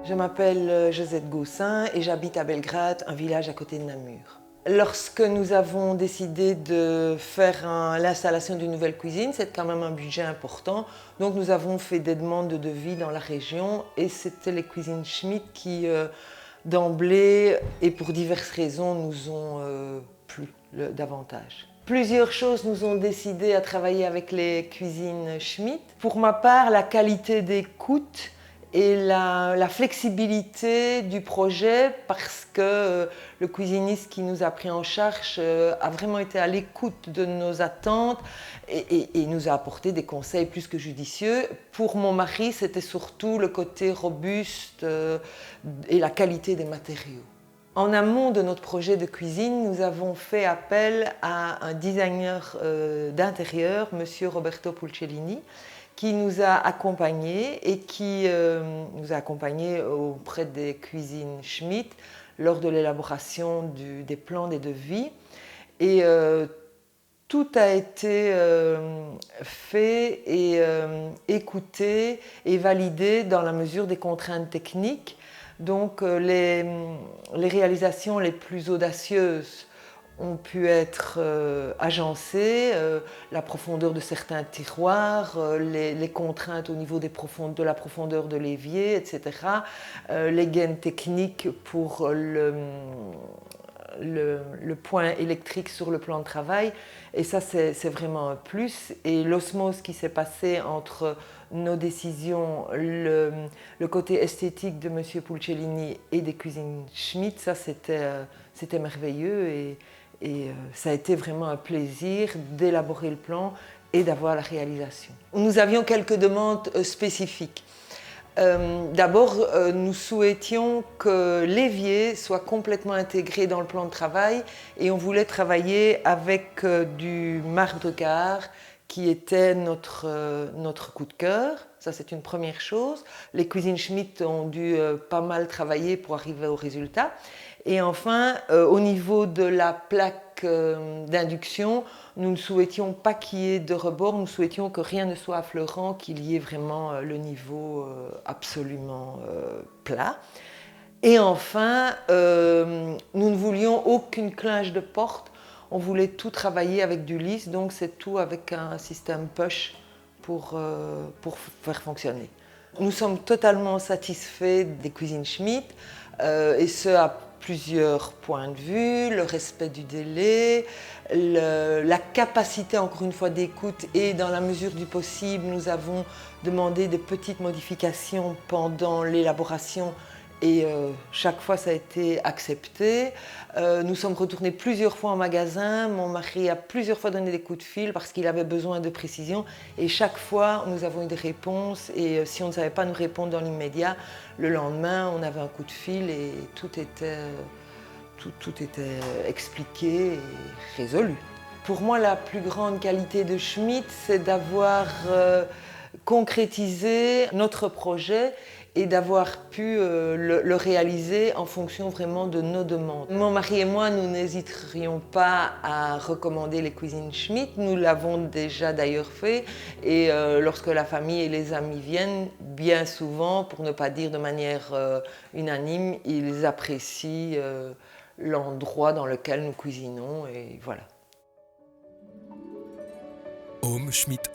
Je m'appelle Josette Gaussin et j'habite à Belgrade, un village à côté de Namur. Lorsque nous avons décidé de faire l'installation d'une nouvelle cuisine, c'est quand même un budget important. Donc nous avons fait des demandes de devis dans la région et c'était les cuisines Schmitt qui, d'emblée et pour diverses raisons, nous ont plu davantage. Plusieurs choses nous ont décidé à travailler avec les cuisines Schmitt. Pour ma part, la qualité d'écoute et la flexibilité du projet parce que le cuisiniste qui nous a pris en charge a vraiment été à l'écoute de nos attentes et nous a apporté des conseils plus que judicieux. Pour mon mari, c'était surtout le côté robuste et la qualité des matériaux. En amont de notre projet de cuisine, nous avons fait appel à un designer d'intérieur, monsieur Roberto Pulcellini, qui nous a accompagnés et qui nous a accompagnés auprès des cuisines Schmitt lors de l'élaboration des plans des devis. Et tout a été fait et écouté et validé dans la mesure des contraintes techniques. Donc les réalisations les plus audacieuses ont pu être agencées, la profondeur de certains tiroirs, les contraintes au niveau de la profondeur de l'évier, etc. Les gaines techniques pour le point électrique sur le plan de travail. Et ça, c'est vraiment un plus. Et l'osmose qui s'est passée entre nos décisions, le côté esthétique de M. Pulcellini et des cuisines Schmitt, ça c'était merveilleux et ça a été vraiment un plaisir d'élaborer le plan et d'avoir la réalisation. Nous avions quelques demandes spécifiques. D'abord, nous souhaitions que l'évier soit complètement intégré dans le plan de travail et on voulait travailler avec du marbre de Cahors qui était notre coup de cœur. Ça, c'est une première chose. Les cuisines Schmitt ont dû pas mal travailler pour arriver au résultat. Et enfin, au niveau de la plaque d'induction, nous ne souhaitions pas qu'il y ait de rebord, nous souhaitions que rien ne soit affleurant, qu'il y ait vraiment le niveau absolument plat. Et enfin, nous ne voulions aucune clinche de porte, on voulait tout travailler avec du lisse, donc c'est tout avec un système push pour faire fonctionner. Nous sommes totalement satisfaits des cuisines Schmitt, et ce à plusieurs points de vue, le respect du délai, la capacité encore une fois d'écoute et dans la mesure du possible, nous avons demandé des petites modifications pendant l'élaboration et chaque fois ça a été accepté. Nous sommes retournés plusieurs fois en magasin, mon mari a plusieurs fois donné des coups de fil parce qu'il avait besoin de précision et chaque fois nous avons eu des réponses et si on ne savait pas nous répondre dans l'immédiat, le lendemain on avait un coup de fil et tout était expliqué et résolu. Pour moi, la plus grande qualité de Schmitt, c'est d'avoir concrétisé notre projet et d'avoir pu le réaliser en fonction vraiment de nos demandes. Mon mari et moi, nous n'hésiterions pas à recommander les cuisines Schmitt. Nous l'avons déjà d'ailleurs fait et lorsque la famille et les amis viennent, bien souvent, pour ne pas dire de manière unanime, ils apprécient l'endroit dans lequel nous cuisinons et voilà. Schmitt.